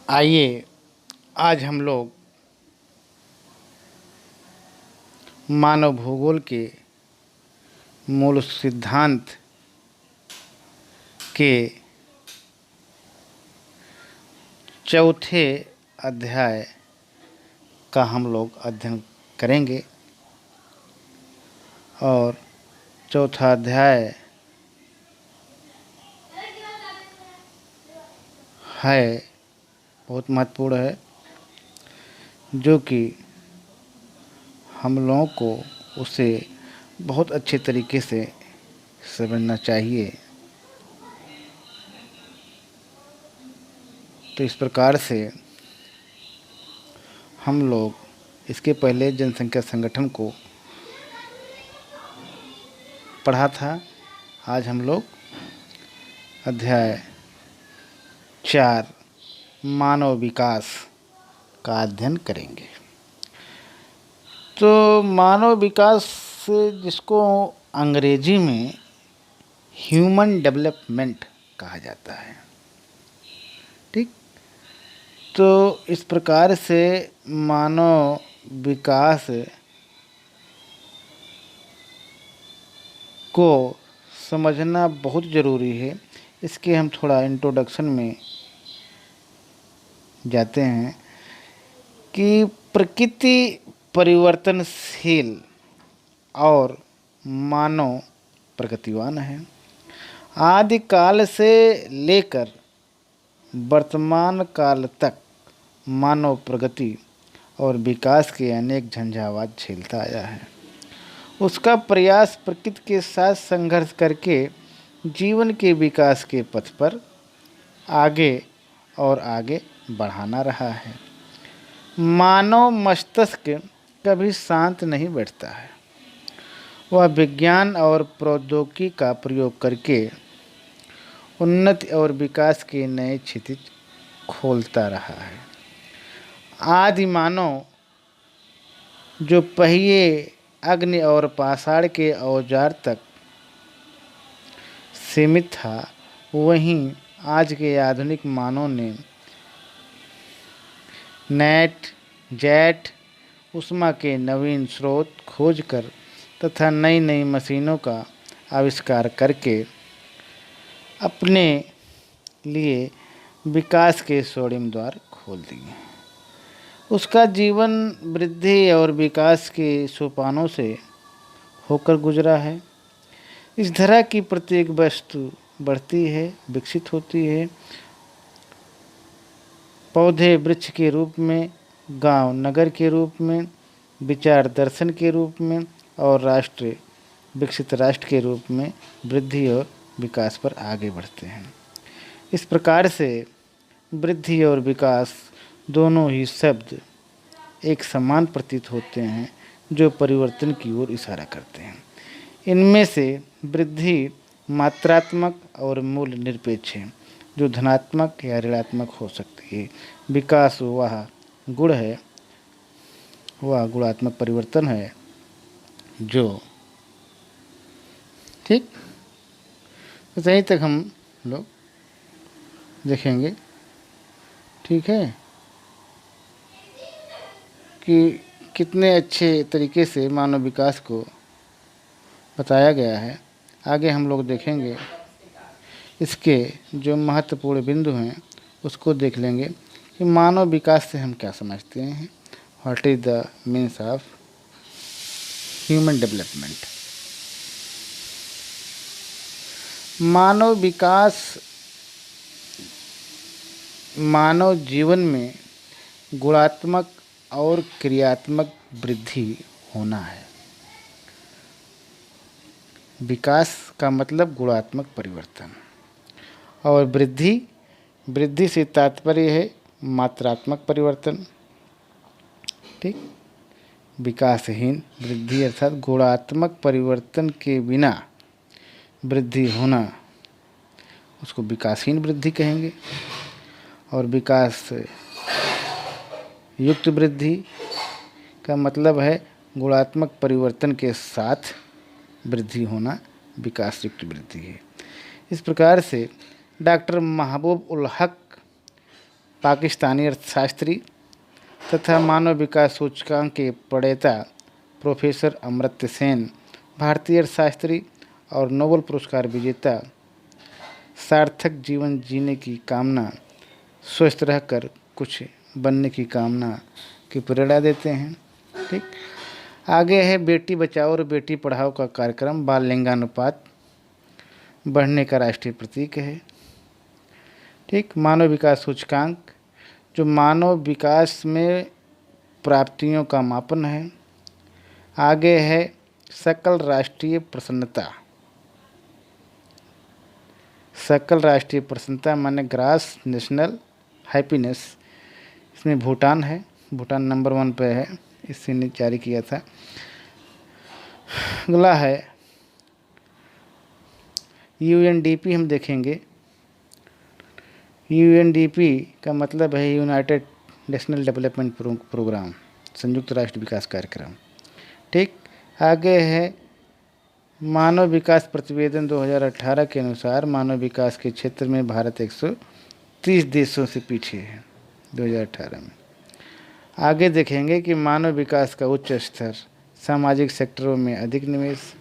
आइए आज हम लोग मानव भूगोल के मूल सिद्धांत के चौथे अध्याय का हम लोग अध्ययन करेंगे। और चौथा अध्याय है बहुत महत्वपूर्ण है, जो कि हम लोगों को उसे बहुत अच्छे तरीके से समझना चाहिए। तो इस प्रकार से हम लोग इसके पहले जनसंख्या संगठन को पढ़ा था। आज हम लोग अध्याय 4 मानव विकास का अध्ययन करेंगे। तो मानव विकास जिसको अंग्रेजी में ह्यूमन डेवलपमेंट कहा जाता है, ठीक। तो इस प्रकार से मानव विकास को समझना बहुत ज़रूरी है। इसके हम थोड़ा इंट्रोडक्शन में जाते हैं कि प्रकृति परिवर्तनशील और मानव प्रगतिवान है। आदिकाल से लेकर वर्तमान काल तक मानव प्रगति और विकास के अनेक झंझावात झेलता आया है। उसका प्रयास प्रकृति के साथ संघर्ष करके जीवन के विकास के पथ पर आगे और आगे बढ़ाना रहा है। मानव मस्तिष्क कभी शांत नहीं बैठता है। वह विज्ञान और प्रौद्योगिकी का प्रयोग करके उन्नति और विकास के नए क्षितिज खोलता रहा है। आदि मानव जो पहिए, अग्नि और पाषाण के औजार तक सीमित था, वहीं आज के आधुनिक मानव ने नेट, जेट, ऊष्मा के नवीन स्रोत खोजकर तथा नई नई मशीनों का आविष्कार करके अपने लिए विकास के स्वर्णिम द्वार खोल दिए। उसका जीवन वृद्धि और विकास के सोपानों से होकर गुजरा है। इस तरह की प्रत्येक वस्तु बढ़ती है, विकसित होती है। पौधे वृक्ष के रूप में, गांव नगर के रूप में, विचार दर्शन के रूप में और राष्ट्र विकसित राष्ट्र के रूप में वृद्धि और विकास पर आगे बढ़ते हैं। इस प्रकार से वृद्धि और विकास दोनों ही शब्द एक समान प्रतीत होते हैं, जो परिवर्तन की ओर इशारा करते हैं। इनमें से वृद्धि मात्रात्मक और मूल्य निरपेक्ष है, जो धनात्मक या ऋणात्मक हो सकती है। विकास वह गुण है, वह गुणात्मक परिवर्तन है जो, ठीक। तो यहीं तक हम लोग देखेंगे, ठीक है, कि कितने अच्छे तरीके से मानव विकास को बताया गया है। आगे हम लोग देखेंगे इसके जो महत्वपूर्ण बिंदु हैं, उसको देख लेंगे कि मानव विकास से हम क्या समझते हैं। What is the means of human development. मानव विकास मानव जीवन में गुणात्मक और क्रियात्मक वृद्धि होना है। विकास का मतलब गुणात्मक परिवर्तन, और वृद्धि से तात्पर्य है मात्रात्मक परिवर्तन, ठीक। विकासहीन वृद्धि अर्थात गुणात्मक परिवर्तन के बिना वृद्धि होना, उसको विकासहीन वृद्धि कहेंगे। और विकास युक्त वृद्धि का मतलब है गुणात्मक परिवर्तन के साथ वृद्धि होना, विकास युक्त वृद्धि है। इस प्रकार से डॉक्टर महबूब उल हक पाकिस्तानी अर्थशास्त्री तथा मानव विकास सूचकांक के प्रणेता प्रोफेसर अमर्त्य सेन, भारतीय अर्थशास्त्री और नोबेल पुरस्कार विजेता, सार्थक जीवन जीने की कामना, स्वस्थ रहकर कुछ बनने की कामना की प्रेरणा देते हैं। ठीक, आगे है बेटी बचाओ और बेटी पढ़ाओ का कार्यक्रम बाल लिंगानुपात बढ़ने का राष्ट्रीय प्रतीक है। ठीक, मानव विकास सूचकांक जो मानव विकास में प्राप्तियों का मापन है। आगे है सकल राष्ट्रीय प्रसन्नता। सकल राष्ट्रीय प्रसन्नता माने ग्रास नेशनल हैप्पीनेस, इसमें भूटान है, भूटान नंबर 1 पे है, इससे ने जारी किया था। अगला है यूएनडीपी, हम देखेंगे यूएनडीपी का मतलब है यूनाइटेड नेशनल डेवलपमेंट प्रोग्राम, संयुक्त राष्ट्र विकास कार्यक्रम। ठीक, आगे है मानव विकास प्रतिवेदन 2018 के अनुसार मानव विकास के क्षेत्र में भारत 130 देशों से पीछे है 2018 में। आगे देखेंगे कि मानव विकास का उच्च स्तर, सामाजिक सेक्टरों में अधिक निवेश।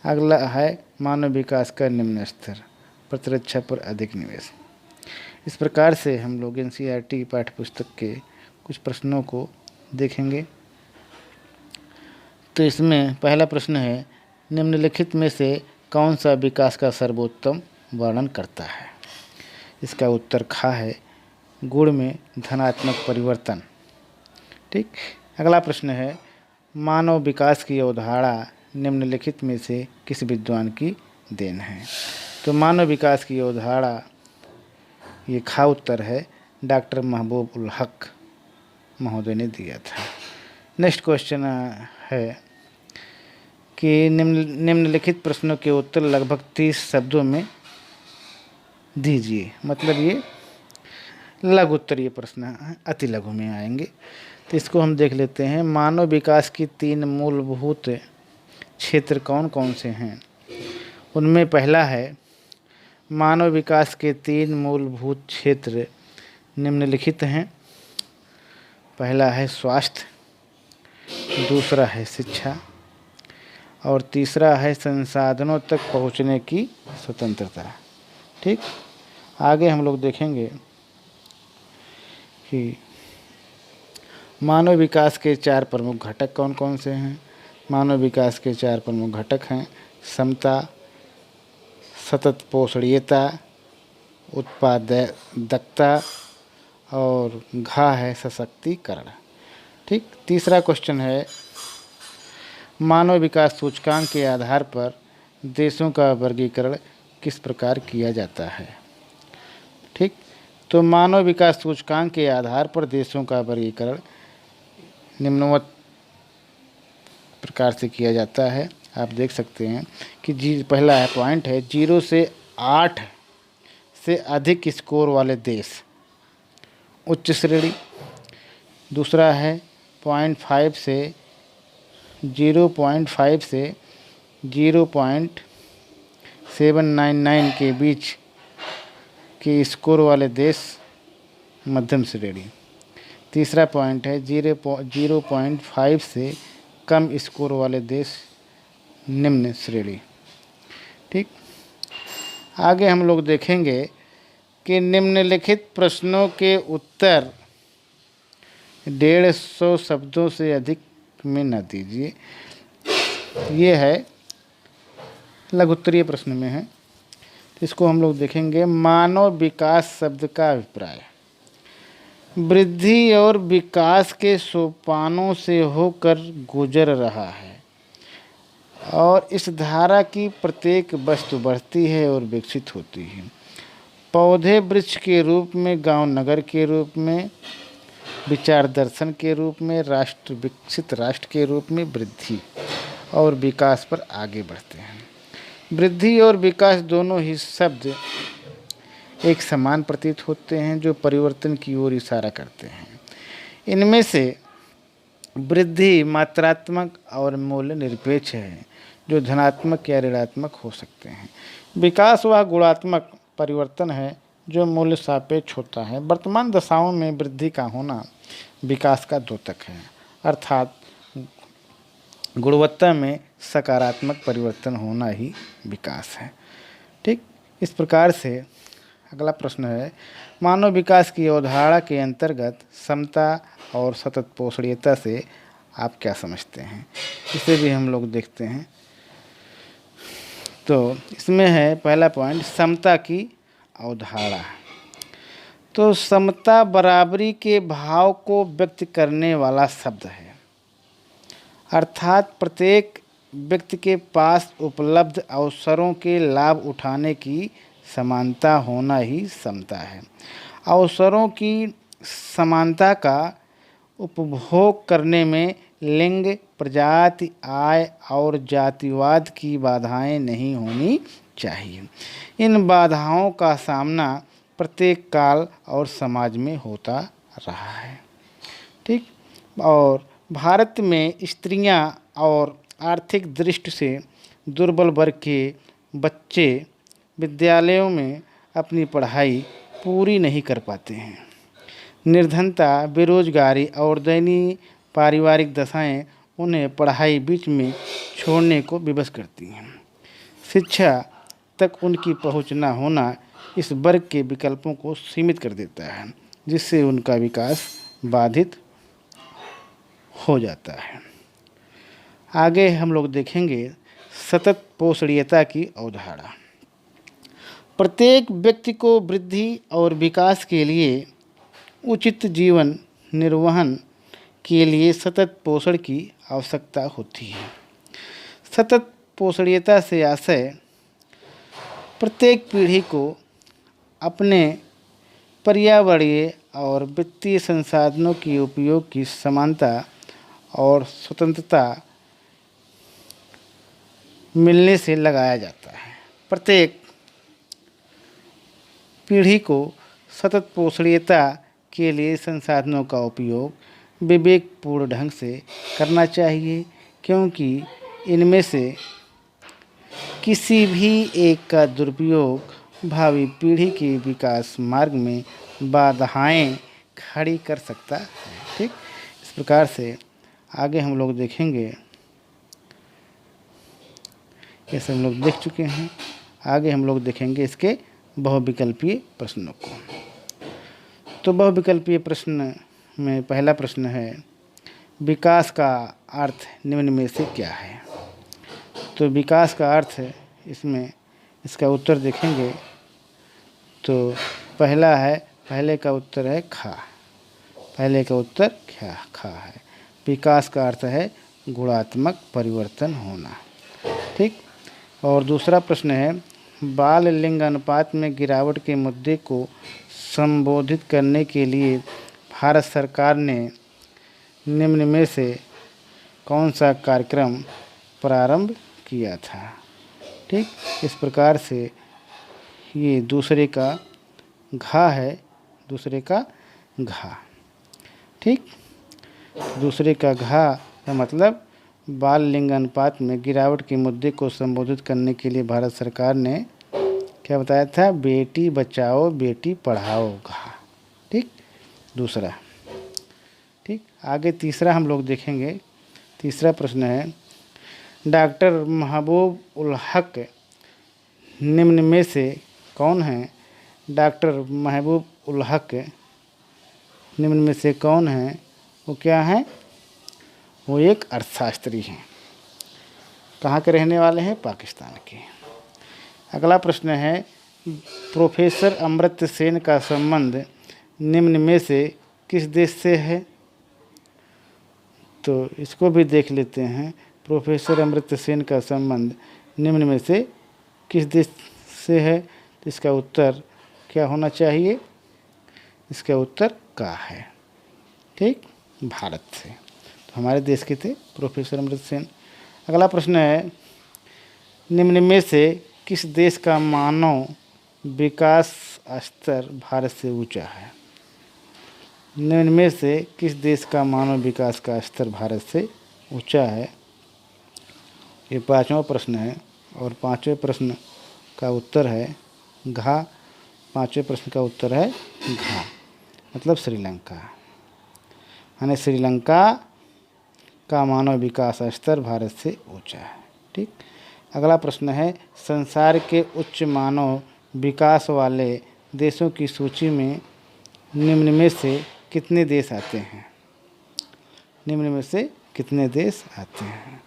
अगला है मानव विकास का निम्न स्तर, प्रतिरक्षा पर अधिक निवेश। इस प्रकार से हम लोग एनसीईआरटी पाठ्यपुस्तक के कुछ प्रश्नों को देखेंगे। तो इसमें पहला प्रश्न है, निम्नलिखित में से कौन सा विकास का सर्वोत्तम वर्णन करता है? इसका उत्तर ख है, गुण में धनात्मक परिवर्तन। ठीक, अगला प्रश्न है, मानव विकास की अवधारणा निम्नलिखित में से किस विद्वान की देन है? तो मानव विकास की अवधारणा, ये खा उत्तर है, डॉक्टर महबूब उल हक महोदय ने दिया था। नेक्स्ट क्वेश्चन है कि निम्नलिखित प्रश्नों के उत्तर लगभग 30 शब्दों में दीजिए। मतलब ये लघु उत्तरीय प्रश्न है, अति लघु में आएंगे। तो इसको हम देख लेते हैं। मानव विकास की 3 मूलभूत क्षेत्र कौन कौन से हैं? उनमें पहला है, मानव विकास के 3 मूलभूत क्षेत्र निम्नलिखित हैं। पहला है स्वास्थ्य, दूसरा है शिक्षा और तीसरा है संसाधनों तक पहुंचने की स्वतंत्रता। ठीक, आगे हम लोग देखेंगे कि मानव विकास के 4 प्रमुख घटक कौन कौन से हैं। मानव विकास के 4 प्रमुख घटक हैं, समता, सतत पोषणीयता, उत्पादकता और घा है सशक्तिकरण। ठीक, तीसरा क्वेश्चन है, मानव विकास सूचकांक के आधार पर देशों का वर्गीकरण किस प्रकार किया जाता है? ठीक, तो मानव विकास सूचकांक के आधार पर देशों का वर्गीकरण निम्नवत प्रकार से किया जाता है। आप देख सकते हैं कि पहला है पॉइंट है 0 से 8 से अधिक स्कोर वाले देश, उच्च श्रेणी। दूसरा है 0.5 से 0.5 से 0.799 के बीच के स्कोर वाले देश, मध्यम श्रेणी। तीसरा पॉइंट है 0.5 से कम स्कोर वाले देश, निम्न श्रेणी। ठीक, आगे हम लोग देखेंगे कि निम्नलिखित प्रश्नों के उत्तर 150 शब्दों से अधिक में न दीजिए। ये है लघुत्तरीय प्रश्न में है। इसको हम लोग देखेंगे। मानव विकास शब्द का अभिप्राय, वृद्धि और विकास के सोपानों से होकर गुजर रहा है और इस धारा की प्रत्येक वस्तु बढ़ती है और विकसित होती है। पौधे वृक्ष के रूप में, गांव नगर के रूप में, विचार दर्शन के रूप में, राष्ट्र विकसित राष्ट्र के रूप में वृद्धि और विकास पर आगे बढ़ते हैं। वृद्धि और विकास दोनों ही शब्द एक समान प्रतीत होते हैं जो परिवर्तन की ओर इशारा करते हैं। इनमें से वृद्धि मात्रात्मक और मूल्य निरपेक्ष है जो धनात्मक या ऋणात्मक हो सकते हैं। विकास वह गुणात्मक परिवर्तन है जो मूल्य सापेक्ष होता है। वर्तमान दशाओं में वृद्धि का होना विकास का द्योतक है, अर्थात गुणवत्ता में सकारात्मक परिवर्तन होना ही विकास है। ठीक, इस प्रकार से अगला प्रश्न है, मानव विकास की अवधारणा के अंतर्गत समता और सतत पोषणीयता से आप क्या समझते हैं, इसे भी हम लोग देखते हैं। तो इसमें है पहला पॉइंट, समता की अवधारणा। तो समता बराबरी के भाव को व्यक्त करने वाला शब्द है, अर्थात प्रत्येक व्यक्ति के पास उपलब्ध अवसरों के लाभ उठाने की समानता होना ही समता है। अवसरों की समानता का उपभोग करने में लिंग, प्रजाति, आय और जातिवाद की बाधाएं नहीं होनी चाहिए। इन बाधाओं का सामना प्रत्येक काल और समाज में होता रहा है। ठीक, और भारत में स्त्रियां और आर्थिक दृष्टि से दुर्बल वर्ग के बच्चे विद्यालयों में अपनी पढ़ाई पूरी नहीं कर पाते हैं। निर्धनता, बेरोजगारी और दयनीय पारिवारिक दशाएं उन्हें पढ़ाई बीच में छोड़ने को विवश करती हैं। शिक्षा तक उनकी पहुंच न होना इस वर्ग के विकल्पों को सीमित कर देता है, जिससे उनका विकास बाधित हो जाता है। आगे हम लोग देखेंगे सतत पोषणीयता की अवधारणा। प्रत्येक व्यक्ति को वृद्धि और विकास के लिए उचित जीवन निर्वहन के लिए सतत पोषण की आवश्यकता होती है। सतत पोषणीयता से आशय प्रत्येक पीढ़ी को अपने पर्यावरणीय और वित्तीय संसाधनों के उपयोग की समानता और स्वतंत्रता मिलने से लगाया जाता है। प्रत्येक पीढ़ी को सतत पोषणीयता के लिए संसाधनों का उपयोग विवेकपूर्ण ढंग से करना चाहिए, क्योंकि इनमें से किसी भी एक का दुरुपयोग भावी पीढ़ी के विकास मार्ग में बाधाएं खड़ी कर सकता है। ठीक, इस प्रकार से आगे हम लोग देखेंगे, ये सब हम लोग देख चुके हैं। आगे हम लोग देखेंगे इसके बहुविकल्पीय प्रश्नों को। तो बहुविकल्पीय प्रश्न में पहला प्रश्न है, विकास का अर्थ निम्न में से क्या है। तो विकास का अर्थ इसमें इसका उत्तर देखेंगे तो पहले का उत्तर है खा। पहले का उत्तर क्या खा है। विकास का अर्थ है गुणात्मक परिवर्तन होना। ठीक, और दूसरा प्रश्न है, बाल लिंग अनुपात में गिरावट के मुद्दे को संबोधित करने के लिए भारत सरकार ने निम्न में से कौन सा कार्यक्रम प्रारंभ किया था। ठीक, इस प्रकार से ये दूसरे का घा है, दूसरे का घा। ठीक, दूसरे का घा का मतलब बाल लिंग अनुपात में गिरावट के मुद्दे को संबोधित करने के लिए भारत सरकार ने क्या बताया था, बेटी बचाओ बेटी पढ़ाओ घा। ठीक, दूसरा। ठीक, आगे तीसरा हम लोग देखेंगे। तीसरा प्रश्न है, डॉक्टर महबूब उल हक निम्न में से कौन है। डॉक्टर महबूब उल हक निम्न में से कौन है, वो क्या है, वो एक अर्थशास्त्री हैं। कहाँ के रहने वाले हैं, पाकिस्तान के। अगला प्रश्न है, प्रोफेसर अमर्त्य सेन का संबंध निम्न में से किस देश से है। तो इसको भी देख लेते हैं। प्रोफेसर अमर्त्य सेन का संबंध निम्न में से किस देश से है। तो इसका उत्तर क्या होना चाहिए, इसका उत्तर का है। ठीक, भारत से। तो हमारे देश के थे प्रोफेसर अमर्त्य सेन। अगला प्रश्न है, निम्न में से किस देश का मानव विकास स्तर भारत से ऊंचा है। निम्न में से किस देश का मानव विकास का स्तर भारत से ऊंचा है। ये पांचवा प्रश्न है और पांचवें प्रश्न का उत्तर है घा। पाँचवें प्रश्न का उत्तर है घा, मतलब श्रीलंका। यानी श्रीलंका का मानव विकास स्तर भारत से ऊंचा है। ठीक। अगला प्रश्न है, संसार के उच्च मानव विकास वाले देशों की सूची में निम्न में से कितने देश आते हैं? निम्न में से कितने देश आते हैं?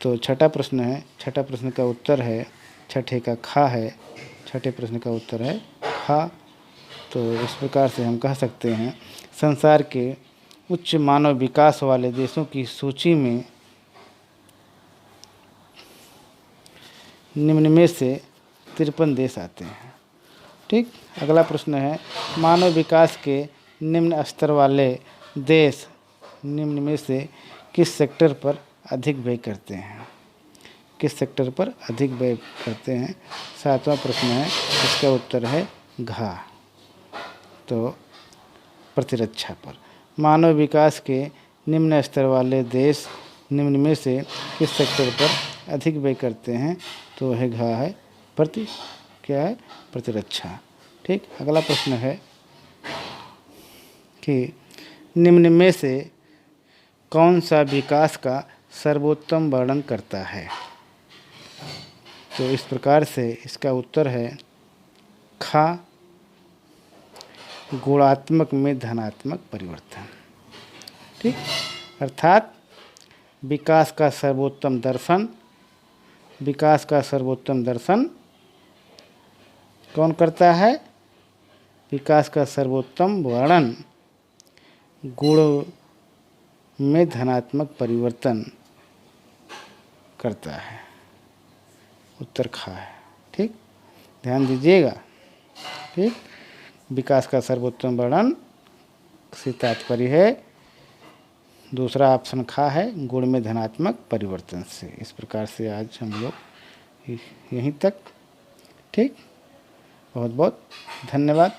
तो छठा प्रश्न है, छठा प्रश्न का उत्तर है, छठे का खा है, छठे प्रश्न का उत्तर है खा। तो इस प्रकार से हम कह सकते हैं संसार के उच्च मानव विकास वाले देशों की सूची में निम्न में से 53 देश आते हैं। ठीक। अगला प्रश्न है, मानव विकास के निम्न स्तर वाले देश निम्न में से किस सेक्टर पर अधिक व्यय करते हैं? किस सेक्टर पर अधिक व्यय करते हैं? सातवां प्रश्न है, इसका उत्तर है घा, तो प्रतिरक्षा पर। मानव विकास के निम्न स्तर वाले देश निम्न में से किस सेक्टर पर अधिक व्यय करते हैं? तो है घा है क्या है? प्रतिरक्षा। ठीक। अगला प्रश्न है कि निम्न में से कौन सा विकास का सर्वोत्तम वर्णन करता है? तो इस प्रकार से इसका उत्तर है खा, गुणात्मक में धनात्मक परिवर्तन। ठीक। अर्थात विकास का सर्वोत्तम दर्शन, विकास का सर्वोत्तम दर्शन कौन करता है? विकास का सर्वोत्तम वर्णन गुण में धनात्मक परिवर्तन करता है। उत्तर खा है। ठीक। ध्यान दीजिएगा। ठीक। विकास का सर्वोत्तम वर्णन से तात्पर्य है, दूसरा ऑप्शन खा है, गुण में धनात्मक परिवर्तन से। इस प्रकार से आज हम लोग यहीं तक। ठीक। बहुत बहुत धन्यवाद।